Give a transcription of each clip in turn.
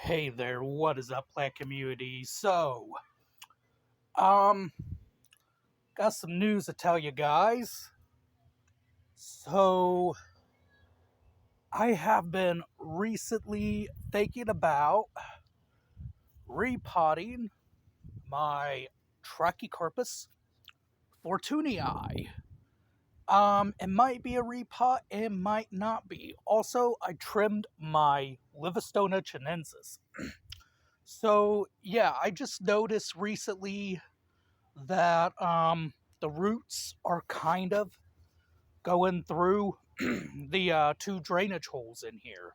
Hey there, what is up, plant community? Um, got some news to tell you guys. So, I have been recently thinking about repotting my trachycarpus fortunei. It might be a repot, it might not be. Also, I trimmed my Livistona chinensis. So, yeah, I just noticed recently that the roots are kind of going through the two drainage holes in here.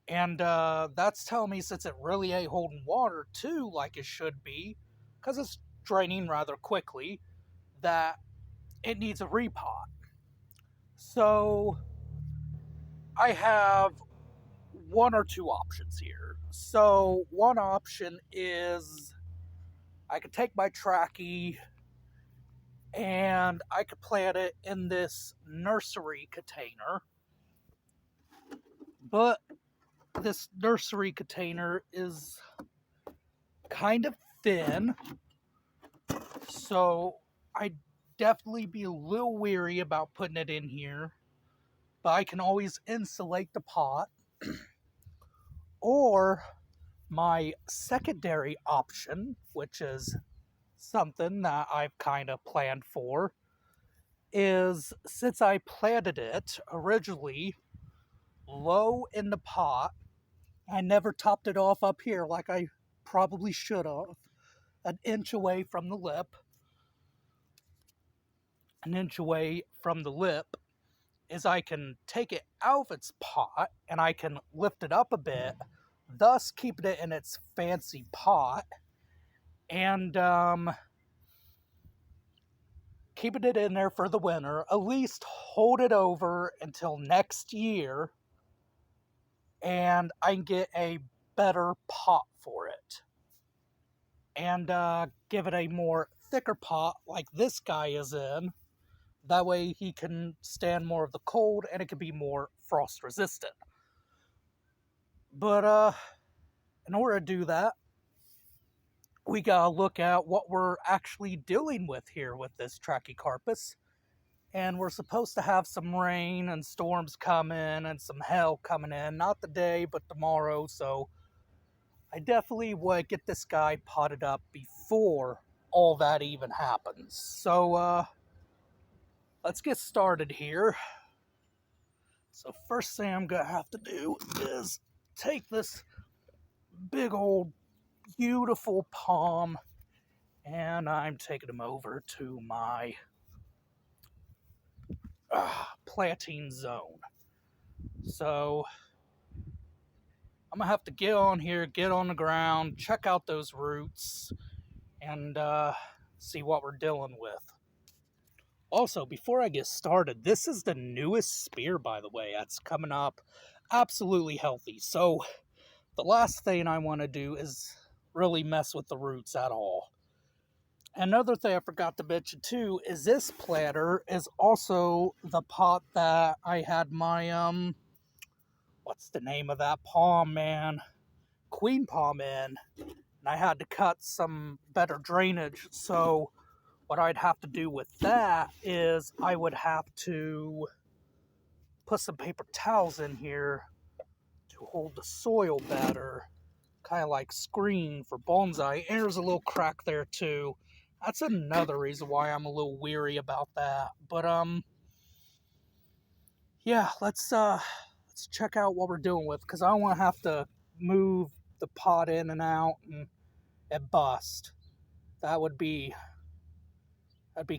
And that's telling me, since it really ain't holding water too like it should be, because it's draining rather quickly, that it needs a repot. So I have one or two options here. So one option is I could take my trachea and I could plant it in this nursery container. But this nursery container is kind of thin, so I'd definitely be a little weary about putting it in here. But I can always insulate the pot. Or my secondary option, which is something that I've kind of planned for, is since I planted it originally low in the pot, I never topped it off up here like I probably should have. An inch away from the lip. An inch away from the lip is I can take it out of its pot and I can lift it up a bit, thus keeping it in its fancy pot and keeping it in there for the winter, at least hold it over until next year, and I can get a better pot for it. And give it a more thicker pot like this guy is in. That way he can stand more of the cold and it can be more frost resistant. But in order to do that, we gotta look at what we're actually dealing with here with this trachycarpus. And we're supposed to have some rain and storms coming and some hail coming in. Not today, but tomorrow. So I definitely would get this guy potted up before all that even happens. So let's get started here. So first thing I'm gonna have to do is take this big old beautiful palm and I'm taking him over to my planting zone. So I'm gonna have to get on here, get on the ground, check out those roots, and see what we're dealing with. Also, before I get started, this is the newest spear, by the way, that's coming up. Absolutely healthy. So the last thing I want to do is really mess with the roots at all. Another thing I forgot to mention too is this planter is also the pot that I had my what's the name of that palm, man? Queen palm in. And I had to cut some better drainage. So what I'd have to do with that is I would have to put some paper towels in here to hold the soil better. Kind of like screen for bonsai. And there's a little crack there too. That's another reason why I'm a little weary about that. But yeah, let's check out what we're doing with, because I don't want to have to move the pot in and out and it bust. That'd be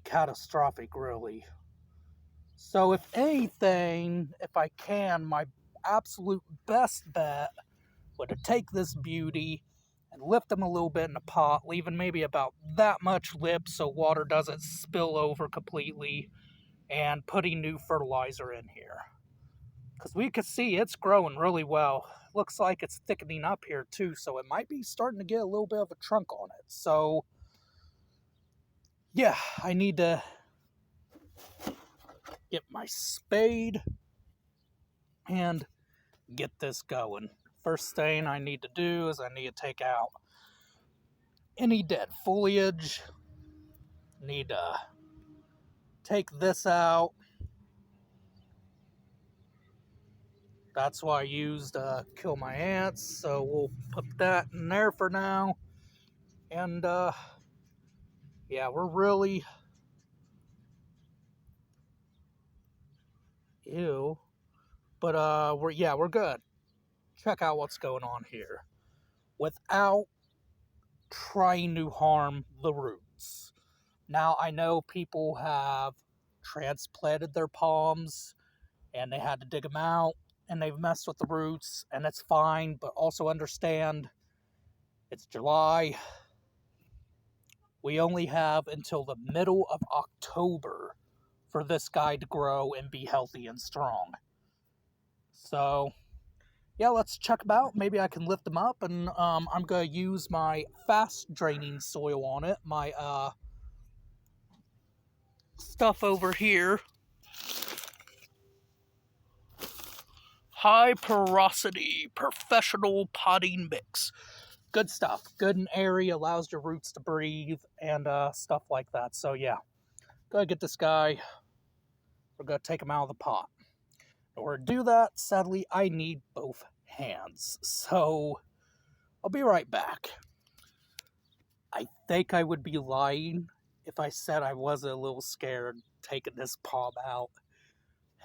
catastrophic, really. So if anything, if I can, my absolute best bet would to take this beauty and lift them a little bit in the pot, leaving maybe about that much lip so water doesn't spill over completely, and putting new fertilizer in here. Because we can see it's growing really well. Looks like it's thickening up here too, so it might be starting to get a little bit of a trunk on it. So yeah, I need to get my spade and get this going. first thing I need to do is I need to take out any dead foliage. Need to take this out. That's why I used kill my ants, so we'll put that in there for now. And yeah, we're really ew, but we're good. Check out what's going on here without trying to harm the roots. Now I know people have transplanted their palms and they had to dig them out and they've messed with the roots, and it's fine, but also understand it's July. We only have until the middle of October for this guy to grow and be healthy and strong. So, yeah, let's check him out. Maybe I can lift him up, and I'm going to use my fast draining soil on it. My stuff over here. High porosity professional potting mix. Good stuff. Good and airy, allows your roots to breathe and stuff like that. So yeah, go get this guy. We're going to take him out of the pot. In order to do that, sadly, I need both hands. So I'll be right back. I think I would be lying if I said I wasn't a little scared taking this palm out.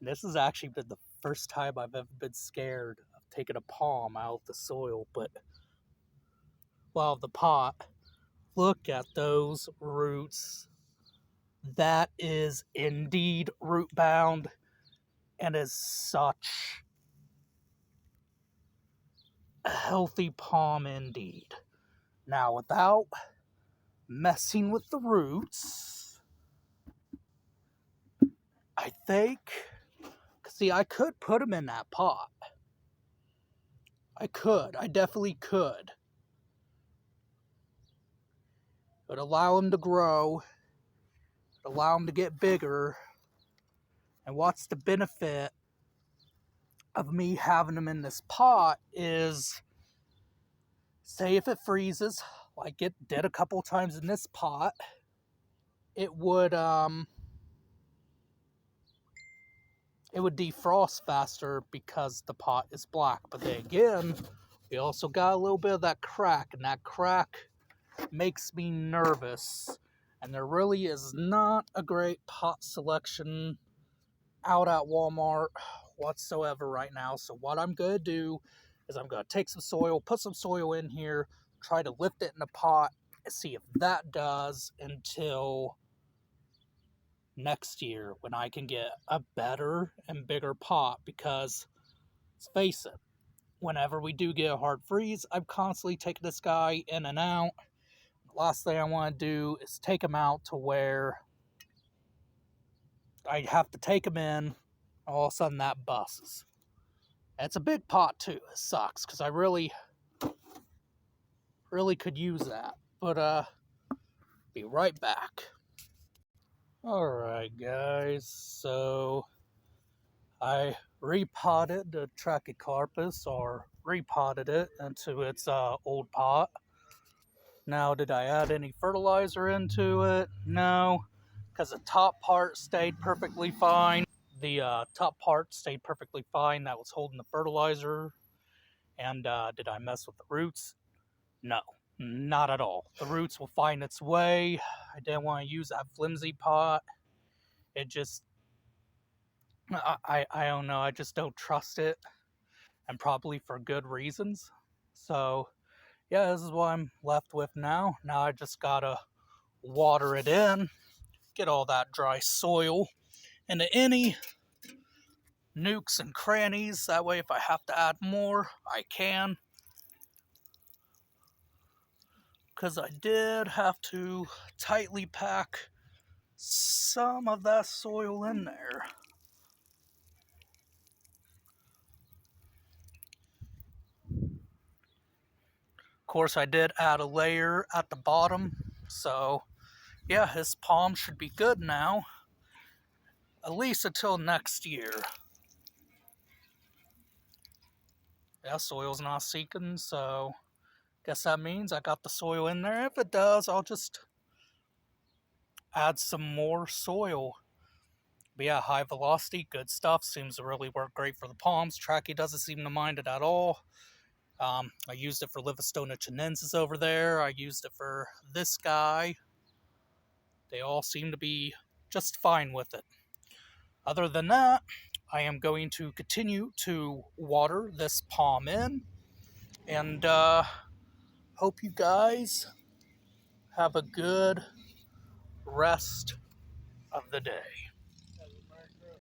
And this has actually been the first time I've ever been scared of taking a palm out of the soil, but well, the pot. Look at those roots. That is indeed root bound and is such a healthy palm indeed. Now, without messing with the roots, I think, see, I could put them in that pot. I definitely could. It would allow them to grow, allow them to get bigger. And what's the benefit of me having them in this pot is, say if it freezes, like it did a couple times in this pot, it would defrost faster because the pot is black. But then again, we also got a little bit of that crack, and that crack makes me nervous. And there really is not a great pot selection out at Walmart whatsoever right now. So what I'm going to do is I'm going to take some soil, put some soil in here, try to lift it in the pot, and see if that does until next year when I can get a better and bigger pot. Because let's face it, whenever we do get a hard freeze, I'm constantly taking this guy in and out. The last thing I want to do is take him out to where I have to take him in, all of a sudden that busts. It's a big pot too. It sucks because I really could use that. But be right back. Alright guys, so I repotted the trachycarpus, or repotted it into its old pot. Now, did I add any fertilizer into it? No, because the top part stayed perfectly fine. The top part stayed perfectly fine. That was holding the fertilizer. And did I mess with the roots? No, not at all. The roots will find its way. I didn't want to use that flimsy pot. It just, I don't know. I just don't trust it, and probably for good reasons. So, yeah, this is what I'm left with now. Now I just gotta water it in, get all that dry soil into any nooks and crannies. That way, if I have to add more, I can. Because I did have to tightly pack some of that soil in there. Of course, I did add a layer at the bottom. So, yeah, his palm should be good now. At least until next year. Yeah, soil's not seeking, so guess that means I got the soil in there. If it does, I'll just add some more soil. But yeah, high velocity, good stuff. Seems to really work great for the palms. Trachy doesn't seem to mind it at all. I used it for Livistona chinensis over there. I used it for this guy. They all seem to be just fine with it. Other than that, I am going to continue to water this palm in, and hope you guys have a good rest of the day.